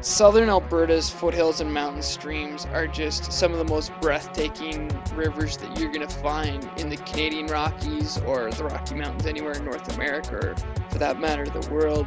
Southern Alberta's foothills and mountain streams are just some of the most breathtaking rivers that you're going to find in the Canadian Rockies or the Rocky Mountains anywhere in North America, or for that matter, the world.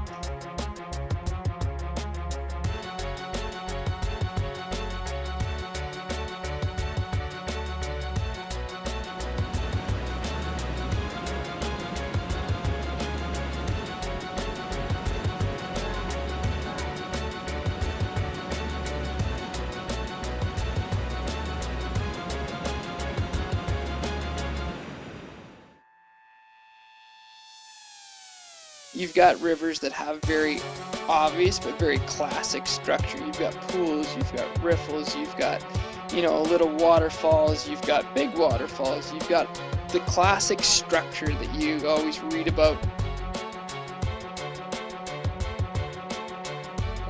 You've got rivers that have very obvious but very classic structure. You've got pools, you've got riffles, you've got, little waterfalls, you've got big waterfalls, you've got the classic structure that you always read about.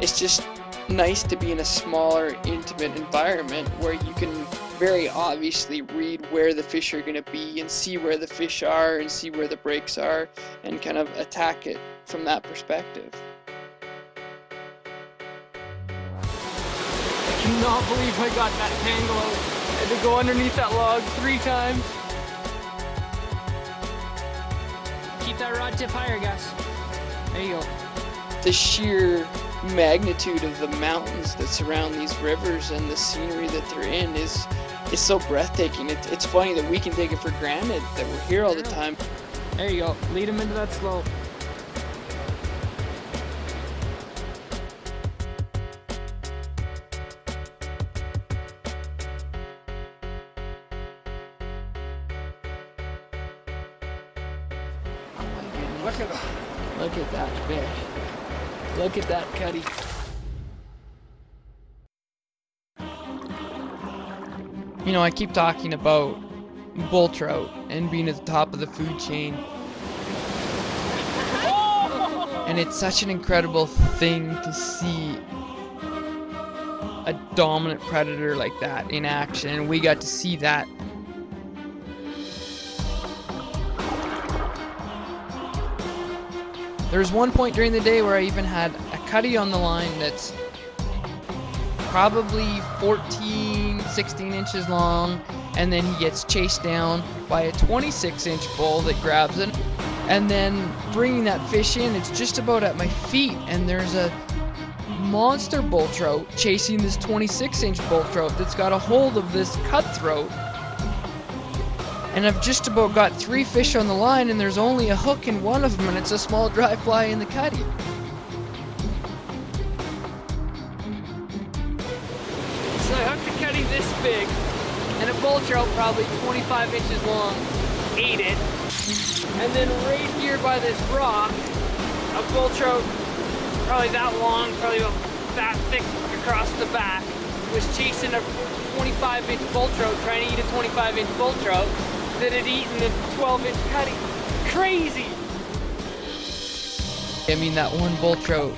It's just nice to be in a smaller, intimate environment where you can very obviously read where the fish are going to be and see where the fish are and see where the breaks are and kind of attack it from that perspective. I cannot believe I got that tangle out. I had to go underneath that log 3 times. Keep that rod tip higher, Gus. There you go. The sheer magnitude of the mountains that surround these rivers and the scenery that they're in is so breathtaking. It's funny that we can take it for granted that we're here all the time. There you go. Lead him into that slope. Oh my goodness. Look at that fish. Look at that cutty. I keep talking about bull trout and being at the top of the food chain. And it's such an incredible thing to see a dominant predator like that in action, and we got to see that. There's one point during the day where I even had a cutty on the line that's probably 14, 16 inches long, and then he gets chased down by a 26-inch bull that grabs it, and then bringing that fish in, it's just about at my feet, and there's a monster bull trout chasing this 26-inch bull trout that's got a hold of this cutthroat, and I've just about got 3 fish on the line, and there's only a hook in one of them, and it's a small dry fly in the cutty. So I hooked a cutty this big, and a bull trout probably 25 inches long ate it. And then right here by this rock, a bull trout probably that long, probably about that thick across the back, was chasing a 25-inch bull trout, trying to eat a 25-inch bull trout that had eaten a 12-inch cutty. Crazy! I mean, that one bull trout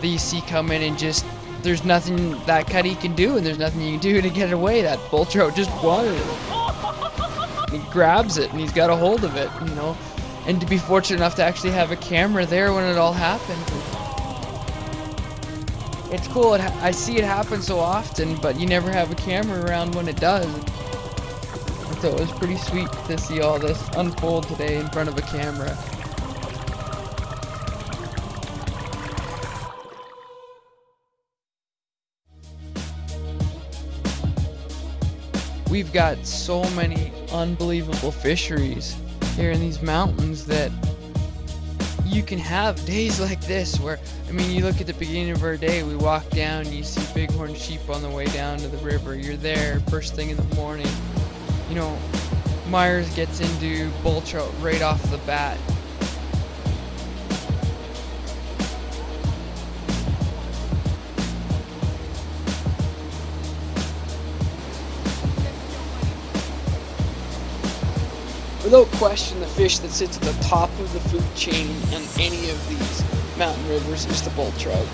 that you see come in and just, there's nothing that cutty can do, and there's nothing you can do to get it away. That bull trout just wanted it. He grabs it and he's got a hold of it, and to be fortunate enough to actually have a camera there when it all happened. It's cool. I see it happen so often, but you never have a camera around when it does. So it was pretty sweet to see all this unfold today in front of a camera. We've got so many unbelievable fisheries here in these mountains that you can have days like this where, you look at the beginning of our day, we walk down and you see bighorn sheep on the way down to the river. You're there first thing in the morning. Myers gets into bull trout right off the bat. Without question, the fish that sits at the top of the food chain on any of these mountain rivers is the bull trout.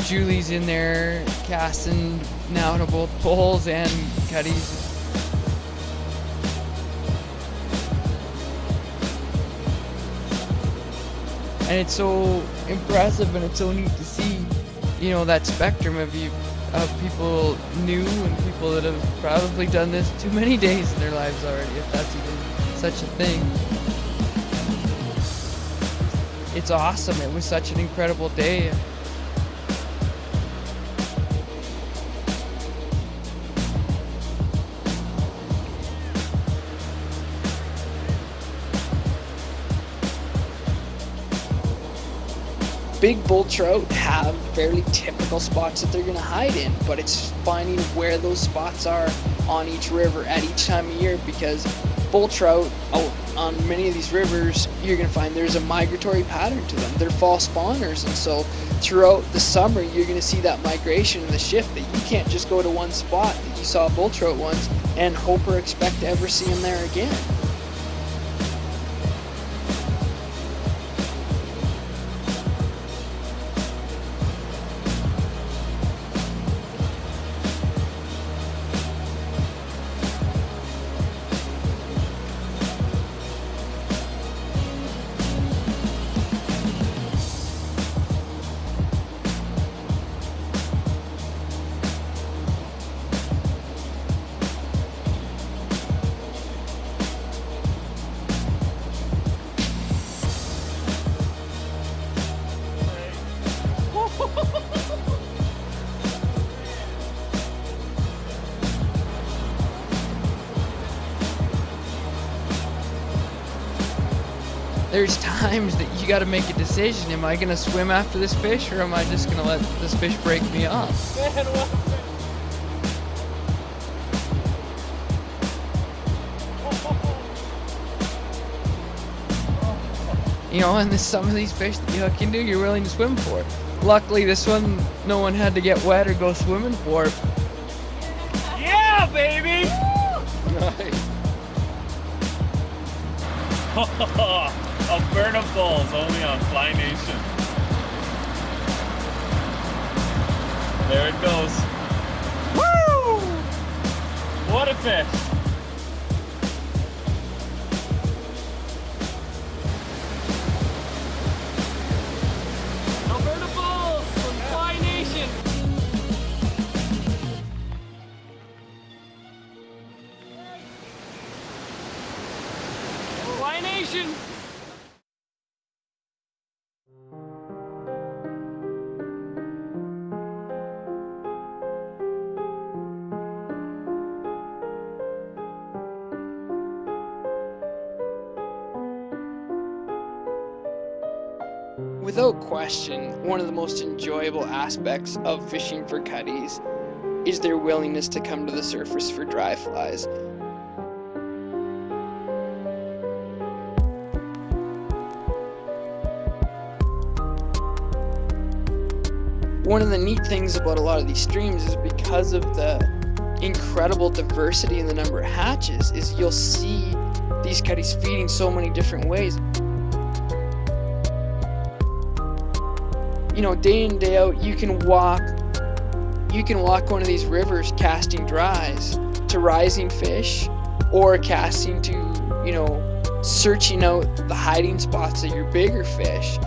Julie's in there casting now to both poles and cutties. And it's so impressive, and it's so neat to see, you know, that spectrum of people new and people that have probably done this too many days in their lives already, if that's even such a thing. It's awesome. It was such an incredible day. Big bull trout have fairly typical spots that they're going to hide in, but it's finding where those spots are on each river at each time of year, because bull trout out on many of these rivers, you're going to find there's a migratory pattern to them. They're fall spawners, and so throughout the summer you're going to see that migration and the shift, that you can't just go to one spot that you saw bull trout once and hope or expect to ever see them there again. There's times that you got to make a decision. Am I going to swim after this fish, or am I just going to let this fish break me off? Man, what? You know, and some of these fish that you hook into, you're willing to swim for. Luckily, this one, no one had to get wet or go swimming for. Yeah, baby! Nice. Alberta Bulls, only on Fly Nation. There it goes. Woo! What a fish! Alberta Bulls from Fly Nation. Fly Nation. Without question, one of the most enjoyable aspects of fishing for cutties is their willingness to come to the surface for dry flies. One of the neat things about a lot of these streams is because of the incredible diversity in the number of hatches, is you'll see these cutties feeding so many different ways. You know, day in, day out, you can walk one of these rivers casting dries to rising fish, or casting to, you know, searching out the hiding spots of your bigger fish.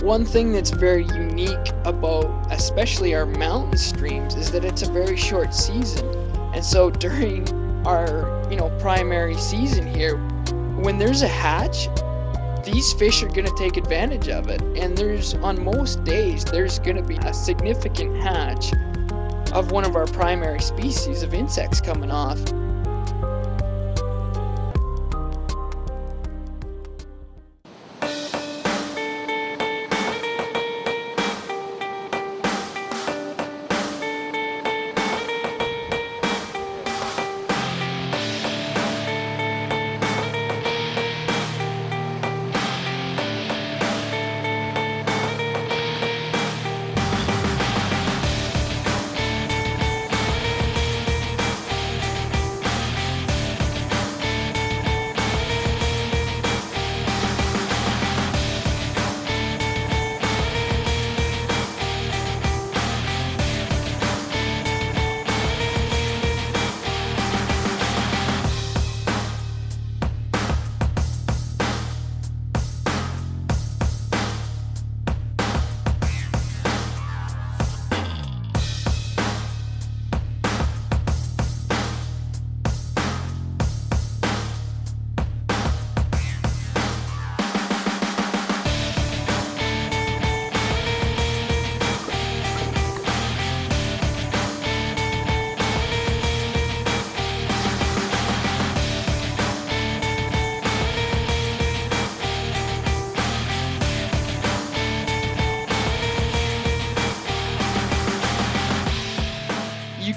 One thing that's very unique about especially our mountain streams is that it's a very short season. And so during our, you know, primary season here, when there's a hatch, these fish are going to take advantage of it, and on most days there's going to be a significant hatch of one of our primary species of insects coming off.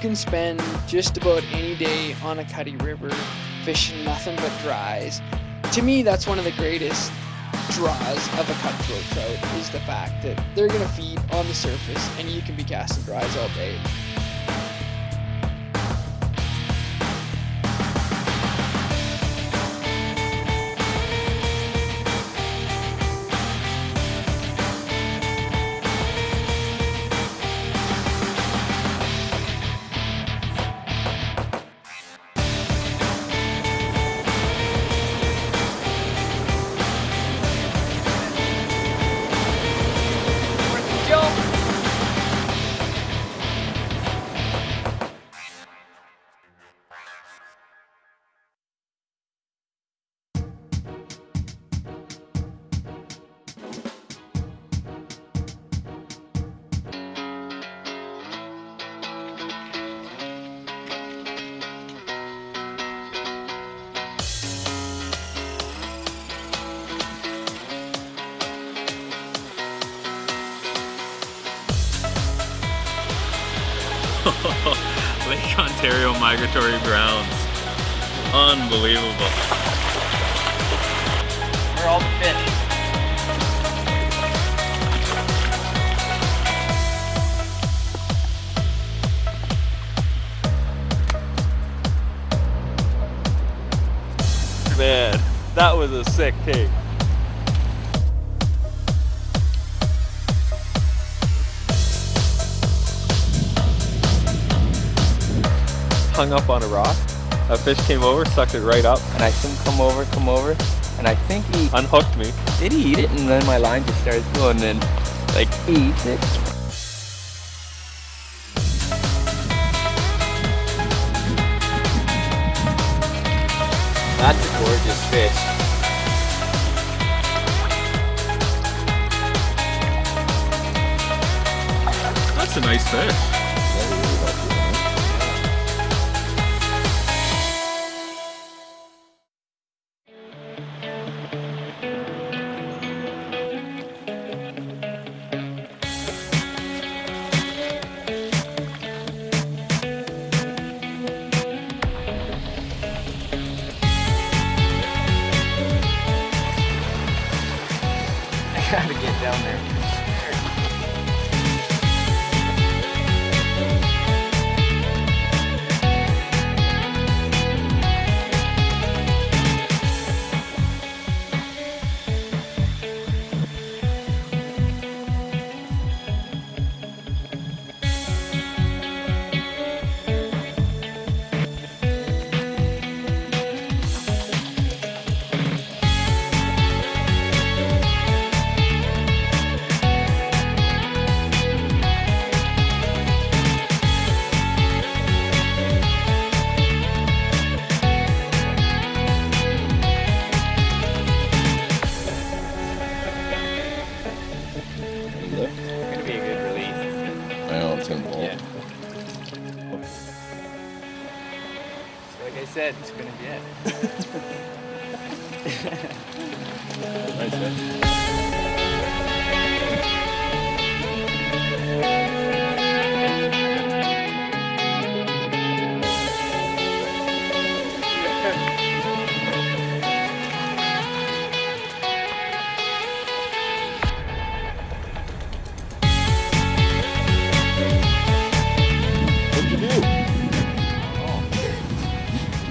can spend just about any day on a Cuddy River fishing nothing but dries. To me, that's one of the greatest draws of a cutthroat trout, is the fact that they're going to feed on the surface and you can be casting dries all day. Lake Ontario migratory grounds. Unbelievable. Where are all the fish? Man, that was a sick take. Hung up on a rock. A fish came over, sucked it right up. And I saw him come over, and I think he Unhooked me. did eat it, and then my line just started going and like he eats it. That's a gorgeous fish. That's a nice fish. I gotta get down there. Like I said, it's gonna be it. Nice fish.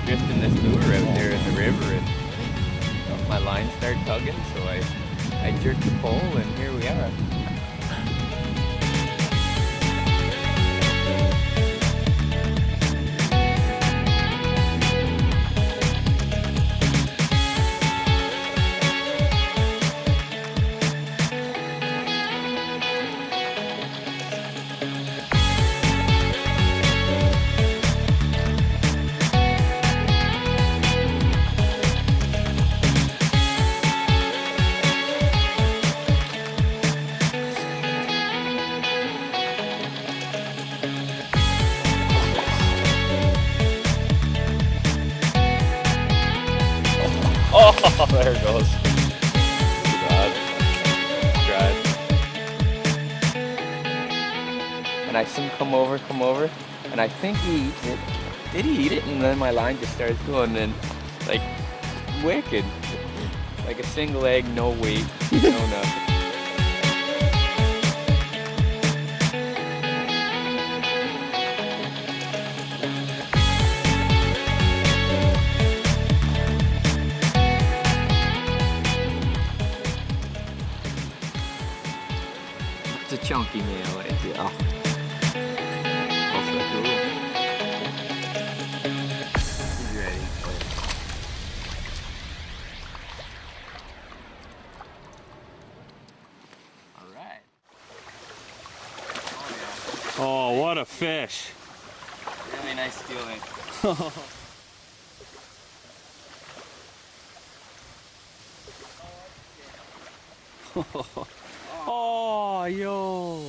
Drifting this lure out there in the river, and my line started tugging, so I jerked the pole, and here we are. Oh, there it goes. And I saw him come over, and I think he eat it. Did he eat it? And then my line just starts going and like wicked. Like a single egg, no weight, no nothing. It's a chunky meal right there. Also cool. He's ready. Alright. Oh yeah. Oh, what a fish. Really nice feeling. Oh, yo.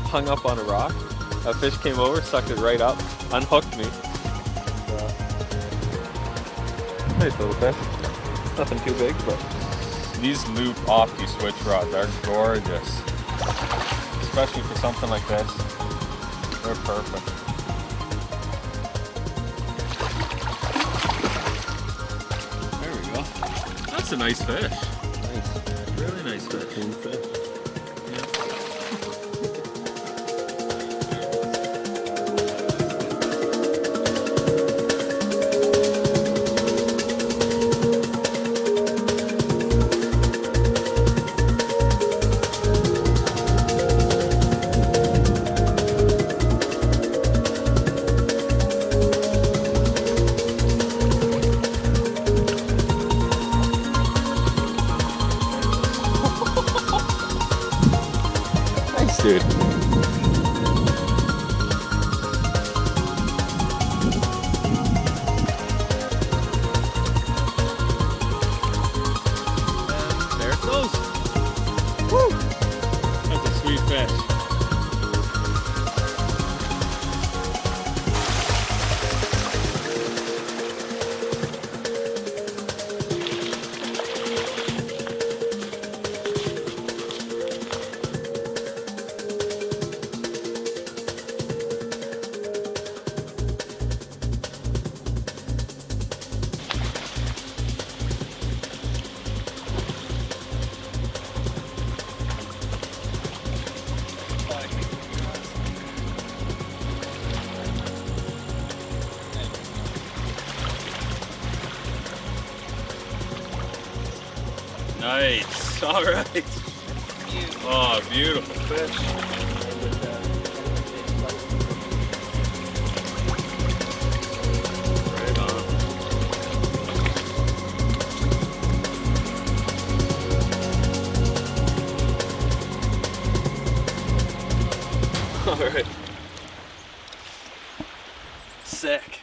Hung up on a rock. A fish came over, sucked it right up, unhooked me. Nice little fish. Nothing too big, but these loop opti switch rods are gorgeous. Especially for something like this. They're perfect. There we go. That's a nice fish. Nice. Really nice fish. Clean fish. Dude. There it goes. Woo! That's a sweet fish. Nice. All right. Oh, beautiful fish. Right on. All right. Sick.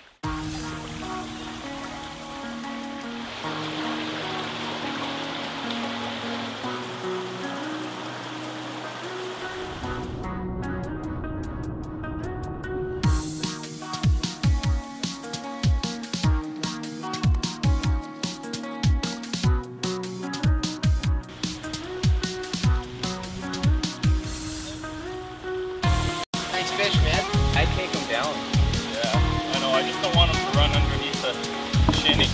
Nice fish, man. I'd take him down. Yeah, I know. I just don't want them to run underneath the shinny.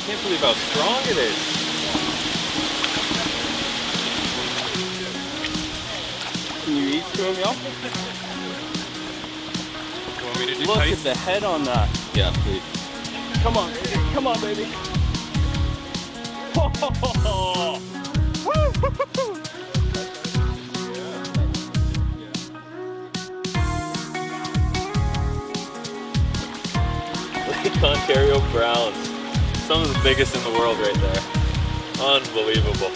Can't believe how strong it is. to him, yo? You want me to do Look tight? at the head on that. Yeah, please. Come on, baby. Come on, baby. Oh, Look at Ontario Browns. Some of the biggest in the world right there. Unbelievable.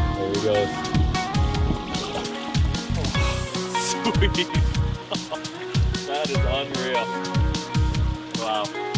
There he goes. Sweet. That is unreal. Wow.